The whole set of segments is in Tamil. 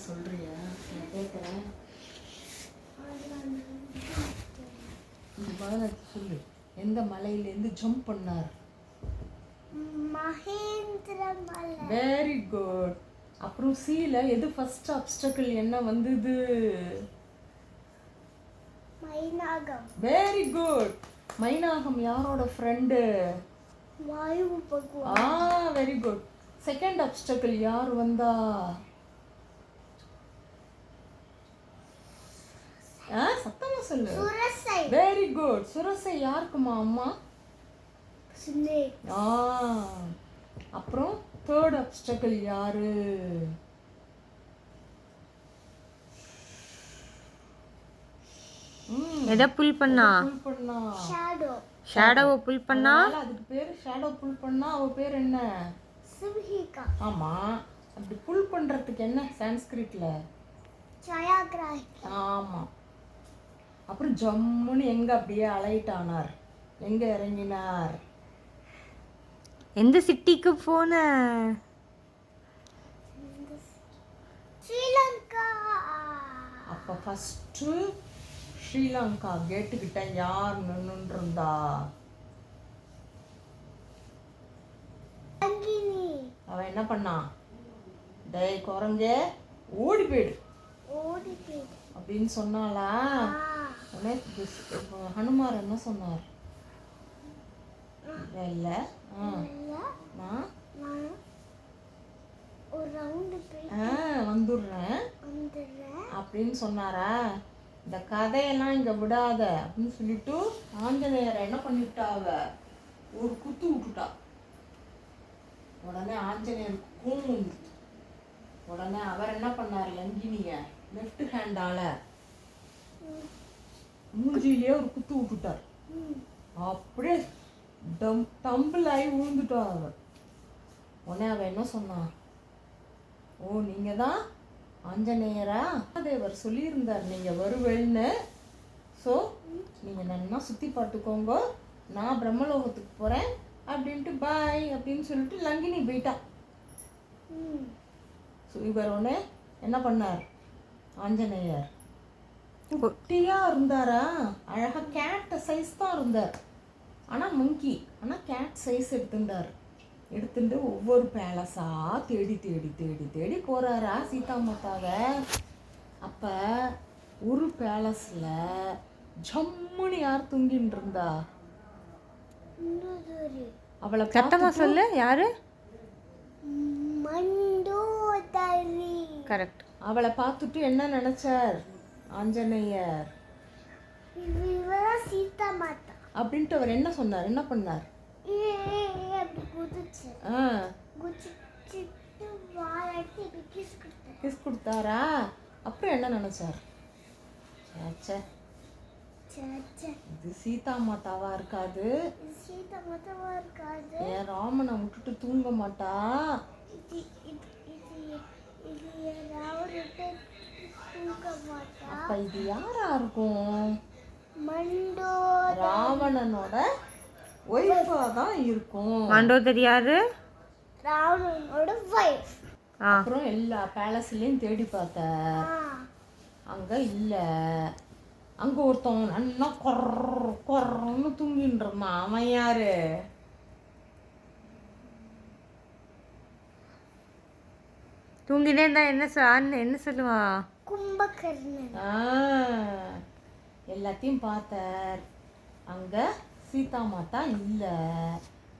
சொல்றியா? நான் கேட்குறேன். சொல்லு. எந்த மலையிலேருந்து ஜம்ப் பண்ணார்? மகேந்திர மலை. Very good. அப்புறம் சீல எது ஃபர்ஸ்ட் அப்ஸ்டக்கிள் என்ன வந்தது? மைனாகம். Very good. மைனாகம் யாரோட ஃப்ரெண்டு? வாயு பகவான். Very good. செகண்ட் அப்ஸ்டக்கிள் யார் வந்தா? சத்தமா சொல்லு. சுரசை. Very good. சுரசை யாருக்குமா அம்மா? ஸ்னேக். அப்புறம் தேர்ட் அப்ஸ்டக்கிள் யாரு? எதை புல் பண்ணா? ஷேடோ. ஷேடோவை புல் பண்ணா? அதுக்கு பேர் ஷேடோ புல் பண்ணா. அவ பேர் என்ன? சிம்ஹிகா. ஆமா. அப்படி புல் பண்றதுக்கு என்ன சான்ஸ்கிரிட்ல? சயாகிராஹி. ஆமா. அப்புறம் ஜம்முன்னு எங்க அப்படியே அலைட் ஆனார்? எங்க இறங்கினார்? எந்த சிட்டிக்கு போன? ஸ்ரீலங்கா. அப்ப ஃபர்ஸ்ட் ஸ்ரீலங்கா கேட்டுக்கிட்ட யார் நின்னுட்டு இருந்தா? லங்கினி. அவன் என்ன பண்ணா? டேய் குரங்கே ஓடி போயிடு அப்படின்னு சொன்னாளா? உடனே ஹனுமார் என்ன சொன்னார்? இல்ல நான் ஒரு ரவுண்ட் வந்துடுறேன் அப்படின்னு சொன்னாரா? இந்த கதையெல்லாம் இங்க விடாத அப்படின்னு சொல்லிட்டு ஆஞ்சநேயரை என்ன பண்ணிவிட்டாவ? ஒரு குத்து விட்டுட்டா. உடனே ஆஞ்சநேயருக்கு கோவம் வந்துச்சு. உடனே அவர் என்ன பண்ணார்? லங்கினிய லெஃப்ட் ஹேண்டால மூஞ்சிலேயே ஒரு குத்து விட்டுட்டார். அப்படியே டம்பிள் ஆகி விழுந்துட்டா அவ. உடனே அவ என்ன சொன்னா? ஓ நீங்க தான் ஆஞ்சநேயரா? தேவர் சொல்லியிருந்தார் நீங்க வருவேன்னு. ஸோ நீங்க நல்லா சுத்தி பார்த்துக்கோங்க, நான் பிரம்மலோகத்துக்கு போறேன் அப்படின்ட்டு பாய் அப்படின்னு சொல்லிட்டு லங்கினி போயிட்டா. இவர் உடனே என்ன பண்ணார்? ஆஞ்சநேயர் குட்டியா இருந்தாரா? அழகா கேட் சைஸ் தான் இருந்தார். ஆனா மங்கி, ஆனா கேட் சைஸ் எடுத்துட்டு ஒவ்வொரு பேலஸா தேடி தேடி தேடி தேடி போறாரா சீதா மாதாவை. அப்ப ஒரு பேலஸ்ல ஜம்முன்னு யார் தூங்கின்னு இருந்தா? அவளை சத்தமா சொல்லு. யாரு? மண்டோதரி. கரெக்ட். அவளை பார்த்துட்டு என்ன நினைச்சார் ஆஞ்சநேயர்? இவதான் சீதா மாதா அப்படின்ட்டு அவர் என்ன சொன்னார்? என்ன பண்ணார்? கிஸ் கொடுத்தாரா? அப்புறம் என்ன நினைச்சார்? இது சீதா மாதாவா இருக்காது, என் ராமனை விட்டுட்டு தூங்க மாட்டா. அப்ப இது யாரா இருக்கும்? ராவணனோட ஒய்ஃபா தான் இருக்கும். மண்டோதரி யாரு? ராவணனோட வைஃப். அப்புறம் எல்லா பேலஸ்லயும் தேடி பார்த்தார். அங்க இல்ல. அங்க ஒருத்தவங்க நல்லா கொர்ன்னு தூங்கிட்டு இருந்தான். அவன் யாரு? தூங்கினே இருந்தா என்ன சொல்லுவா? கும்பகர்ணன். எல்லாத்தையும் பார்த்தார். அங்க சீதா மாதா இல்ல.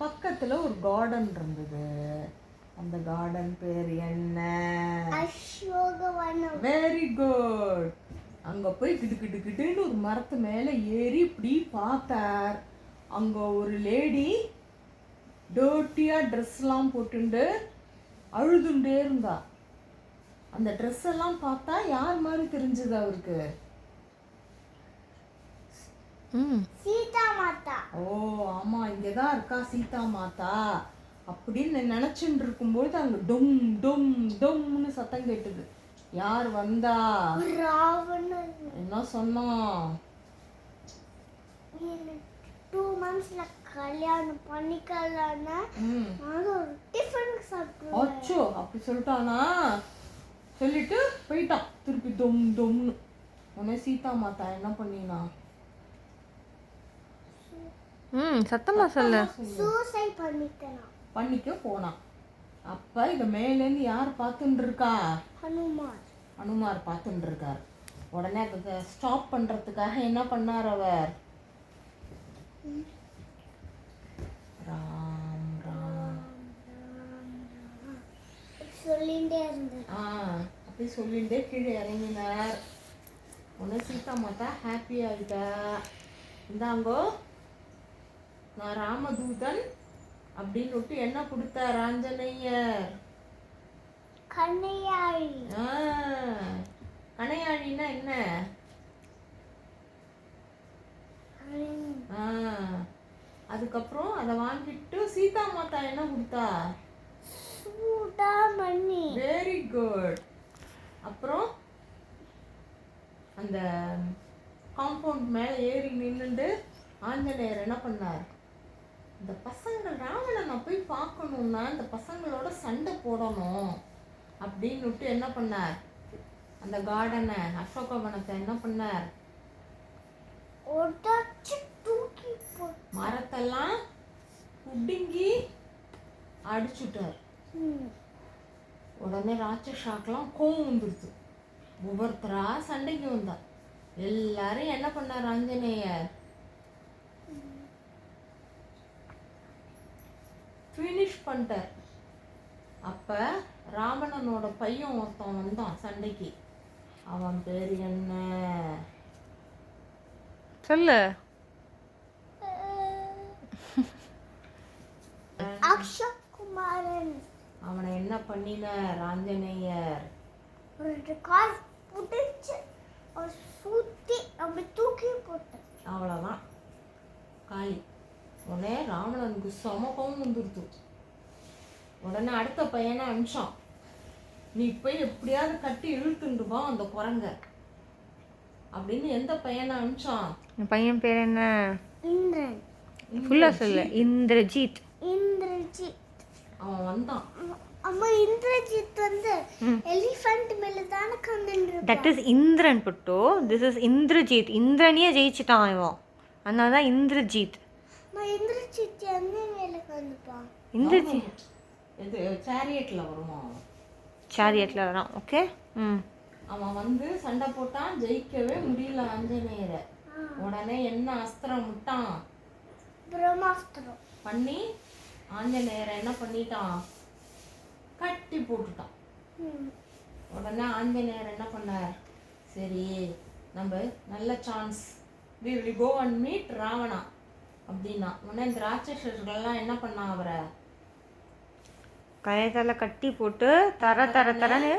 பக்கத்துல ஒரு கார்டன் இருந்தது. அந்த கார்டன் பேர் என்ன? அசோகவனம். Very good. அங்க போய் கிடு கிடு கிடுன்னு ஒரு மரத்து மேல ஏறி இப்படி பார்த்தார். அங்க ஒரு லேடி டர்ட்டியா ட்ரெஸ்லாம் போட்டுண்டு அழுதுண்டே இருந்தா. அந்த ட்ரெஸ் எல்லாம் பார்த்தா யார் மாதிரி தெரிஞ்சது அவருக்கு? சீதா மாதா. ஓ ஆமா, இங்கதான் இருக்கா சீதா மாதா அப்படின்னு நினைச்சுட்டு இருக்கும்போது அங்க டொம் டொம் டொம்னு சத்தம் கேட்டது. யார் வந்தா? ராவணன். என்ன சொன்னான்? 2 monthsல கல்யாணம் பண்ணிக்கலாம்னா நான் ஒரு டிஃபன் சாப்பிடுவேன். அச்சோ அப்படி சொல்லிட்டானா? சொல்லிட்டு போயிட்டான் திருப்பி தொம்னு. உடனே சீதா மாதா என்ன பண்ணினா? சத்தமா சொல்லு. சூசைட் பண்ணிட்டேனா? பண்ணிக்க போனான். அப்ப இதை மேலேருந்து யார் பார்த்துட்டு இருக்கா? ஹனுமான். அனுமார் பார்த்துட்டு இருக்கார். உடனே அதை ஸ்டாப் பண்றதுக்காக என்ன பண்ணார் அவர்? ராம் ராம் சொல்லிட்டே இருந்தது. அப்படி சொல்லிட்டே கீழே இறங்கினார். உடனே சீதா மாதா ஹாப்பி ஆகிட்டா. இந்தாங்கோ நான் ராமதூதன் அப்படின்னு விட்டு என்ன கொடுத்தார் ஆஞ்சநேயர்? கண்ணையாழி. கணையாழின்னா என்ன? அதுக்கப்புறம் அதை வாங்கிட்டு சீதா மாதா என்ன கொடுத்தா? சூடாமணி. Very good. அப்புறம் அந்த காம்பவுண்ட் மேலே ஏறி நின்றுட்டு ஆஞ்சநேயர் என்ன பண்ணார்? இந்த பசங்க ராவணனை போய் பார்க்கணுன்னா இந்த பசங்களோட சண்டை போடணும் அப்படின்னு என்ன பண்ணார்? அந்த கார்டனை அசோகவனத்தை என்ன பண்ணார்? தூக்கி மரத்தெல்லாம் புடுங்கி அடிச்சுட்டார். உடனே ராட்சசாக்கெல்லாம் கோவம் வந்துடுச்சு. ஒவ்வொருத்தரா சண்டைக்கு வந்தார். எல்லாரும் என்ன பண்ணார் ஆஞ்சநேயர்? ஃபினிஷ் பண்ணிட்டார். அப்ப ராவணனோட பையன் ஒருத்தன் வந்தான் சண்டைக்கு. அவன் பேர் என்ன சொல்லு. அக்ஷகுமாரன். அவனை என்ன பண்ணினார் ஆஞ்சநேயர்? ஒரு கால் புடிச்சு சுத்தி அப்படி தூக்கி போட்டார். அவ்வளோதான் காளி. உடனே ராவணனுக்கு சமகம் வந்துடுது. உடனே அடுத்த பையனை அனுப்பிச்சான். நீ போய் எப்படியாவது கட்டி இழுத்துண்டு வா அந்த குரங்க அப்படின்னு. எந்த பையனை அனுப்பிச்சான்? பையன் பேர் என்ன? இந்திரன். ஃபுல்லா சொல்லு. இந்திரஜித். இந்திரஜித். அவன் வந்தான். அம்மா இந்திரஜித் வந்து எலிஃபண்ட் மேல தான கம்மின்றது. தட் இஸ் இந்திரன் புட்டு. This is Indrajit. இந்திரனியே ஜெயிச்சிட்டான் இவன். அதனால தான் இந்திரஜித். அம்மா இந்திரஜித் எந்த மேல கந்துப்பான்? இந்திரஜித் இது சேரியட்ல வருவான். சேரியட்ல வரான். ஓகே. அவன் வந்து சண்டை போட்டான். ஜெயிக்கவே முடியல ஆஞ்சநேயரை. உடனே என்ன அஸ்திரம் விட்டான்? பிரம்மாஸ்திரம் பண்ணி ஆஞ்சநேயரை என்ன பண்ணிட்டான்? கட்டி போட்டுட்டான். உடனே ஆஞ்சநேயர் என்ன பண்ணார்? சரி நம்ம நல்ல chance, we will go and meet Ravana அப்படின்னா. உடனே இந்த ராட்சசர்கள்லாம் என்ன பண்ணா? அவரை கயத்தால கட்டி போட்டு தரன்னு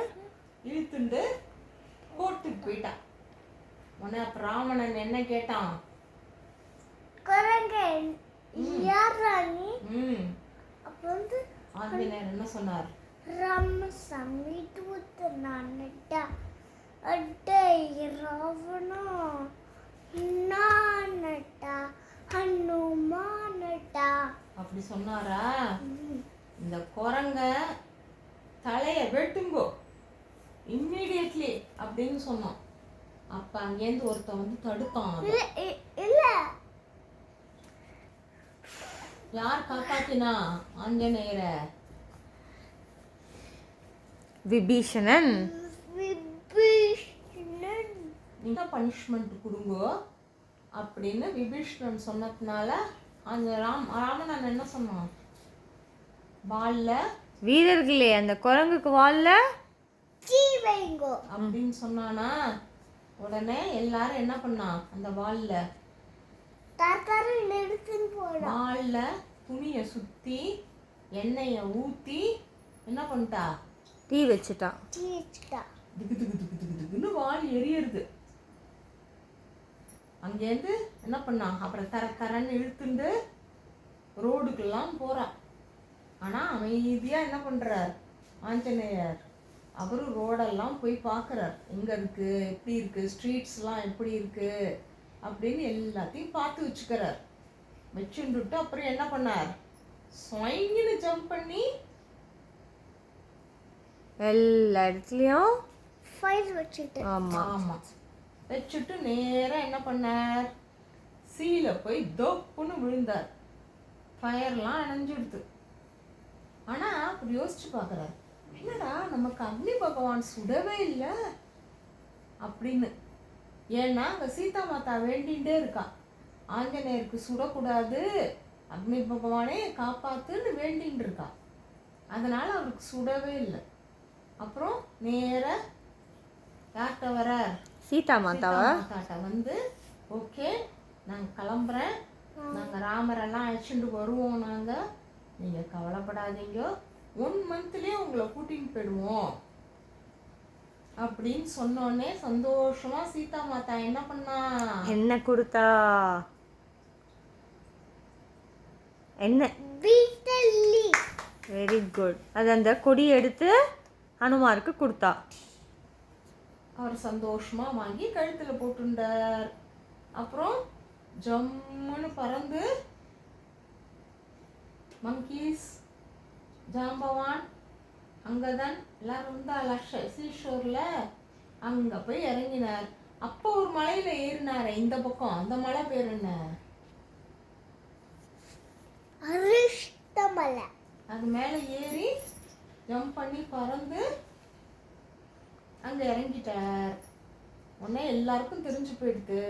இழுத்துண்டு கோர்ட்டுக்கு போயிட்டான். உடனே அப்ப ராவணன் என்ன கேட்டான்? குரங்க யார் ராணி? அப்ப வந்து ஆஞ்சநேயர் என்ன சொன்னார்? ராமசாமி தூத்து நானட்டா அட்டை ராவணா நானட்டா ஹனுமானட்டா அப்படி சொன்னாரா? இந்த குரங்க தலைய வெட்டுங்கோ இம்மீடியட்லி அப்படின்னு சொன்னான். அப்ப அங்கேருந்து ஒருத்தன் வந்து தடுத்தான். இல்ல யார் காப்பாத்தினா ஆஞ்சநேயரை? விபீஷணன். நீங்க பனிஷ்மெண்ட் கொடுங்கோ அப்படின்னு விபீஷணன் சொன்னதுனால அந்த ராமணன் என்ன சொன்னான்? வால்ல வீரர்களே அந்த குரங்குக்கு வால்ல தீ வைங்கோ அப்படின்னு சொன்னானா. உடனே எல்லாரும் என்ன பண்ணா? அந்த வால்ல தரத்தரன்னு எடுத்துன்னு போடா. வால்ல துணியை சுத்தி எண்ணெய ஊத்தி என்ன பண்ணிட்டா? தீ வச்சுட்டா. தீ வச்சுட்டா. திக்கு திக்கு திக்கு திக்கு திக்குன்னு வால் எரியுது. அங்கேருந்து என்ன பண்ணா? அப்புறம் தரன்னு இழுத்துண்டு ரோடுக்கெல்லாம் போறா. ஆனா அமைதியா என்ன பண்றார் ஆஞ்சநேயர்? அவரு ரோடெல்லாம் போய் பார்க்குறார். எங்க இருக்கு, எப்படி இருக்கு, ஸ்ட்ரீட்ஸ்லாம் எப்படி இருக்கு அப்படின்னு எல்லாத்தையும் பார்த்து வச்சுக்கிறார். வச்சுட்டு அப்புறம் என்ன பண்ணார்? ஸ்வைங்குன்னு ஜம்ப் பண்ணி எல்லா இடத்துலையும் ஃபயர் வச்சுட்டு ஆமாம் ஆமாம் வச்சுட்டு நேராக என்ன பண்ணார், சீல போய் தொப்புன்னு விழுந்தார். ஃபயர்லாம் அணைஞ்சிடுது. ஆனால் அப்படி யோசிச்சு பார்க்குறாரு, என்னடா நமக்கு அக்னி பகவான் சுடவே இல்லை அப்படின்னு. ஏன்னா அங்கே சீதா மாதா வேண்டிகிட்டே இருக்கா, ஆஞ்சநேயருக்கு சுடக்கூடாது, அக்னி பகவானே காப்பாத்துன்னு வேண்டின்னு இருக்கா. அதனால் அவருக்கு சுடவே இல்லை. அப்புறம் நேராக யார்கிட்ட வர, சீதா மாதாவா மாதாட்ட வந்து, ஓகே நாங்கள் கிளம்புறேன், நாங்கள் ராமரெல்லாம் அழைச்சிட்டு வருவோம், நாங்கள் நீங்கள் கவலைப்படாதீங்க, 1 மந்த்லேயே உங்களை கூட்டிகிட்டு போயிடுவோம் அப்படின்னு சொன்னோடனே சந்தோஷமா சீதா மாதா என்ன பண்ணா, என்ன கொடுத்தா, என்ன பீட்டல்லி வெரி குட். அது அந்த கொடி எடுத்து ஹனுமாருக்கு கொடுத்தா. அவர் சந்தோஷமா வாங்கி கழுத்துல போட்டுண்டார். அப்புறம் ஜம்முன்னு பறந்து மங்கீஸ், ஜாம்பவான், அங்கதான் எல்லாரும் இருந்தா சீஷோர்ல அங்க போய் இறங்கினார். அப்போ ஒரு மலையில ஏறினாரு இந்த பக்கம், அந்த மலை பேர் என்ன, அரிஷ்டமலை. அது மேலே ஏறி ஜம்ப் பண்ணி பறந்து அங்கே இறங்கிட்டார். உடனே எல்லாருக்கும் தெரிஞ்சு போயிடுது,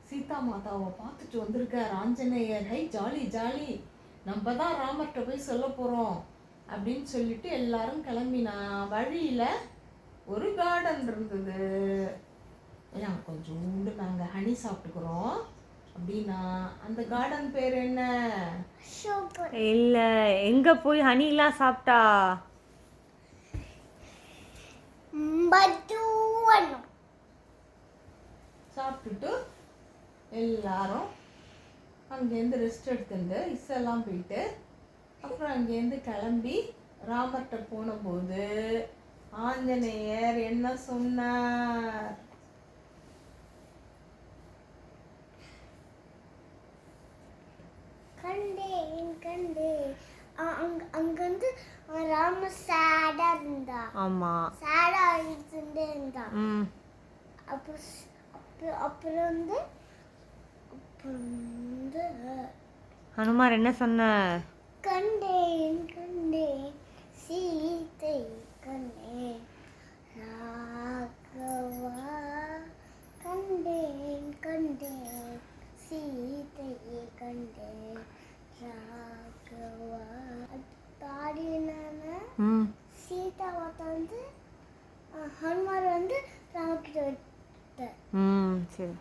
சீதா மாதாவை பார்த்துட்டு வந்திருக்கார் ஆஞ்சநேயர், ஹை ஜாலி ஜாலி, நம்ம தான் ராமர்கிட்ட போய் சொல்ல போகிறோம் அப்படின்னு சொல்லிட்டு எல்லாரும் கிளம்பினா. வழியில் ஒரு கார்டன் இருந்தது. நாங்கள் கொஞ்சோண்டு நாங்கள் ஹனி சாப்பிட்டுக்கிறோம் அப்படின்னா, அந்த கார்டன் பேர் என்ன, சூப்பர். இல்லை, எங்கே போய் ஹனிலாம் சாப்பிட்டா, மதுவனம். சாப்பிட்டுட்டு எல்லாரும் அங்கேருந்து ரெஸ்ட் எடுத்துட்டு இசெல்லாம் போயிட்டு அப்புறம் அங்கேருந்து கிளம்பி ராமர்கிட்ட போனபோது ஆஞ்சநேயர் என்ன சொன்னார், கண்டேன் கண்டேன். அங்க வந்து ராம சேடா இருந்தா, ஆமாம், சேடா இருந்துட்டே இருந்தா. ம், அப்புறம் வந்து ஹனுமார் என்ன சொன்னார், கண்டேன் கண்டேன் சீதை கண்டேன் ராகவா, கண்டேன் கண்டேன் சீதையை கண்டேன் ராகவா. தாடினான ம், சீதாவை வந்து ஹனுமார் வந்து ராமகிட்ட விட்டார். ம், சரி.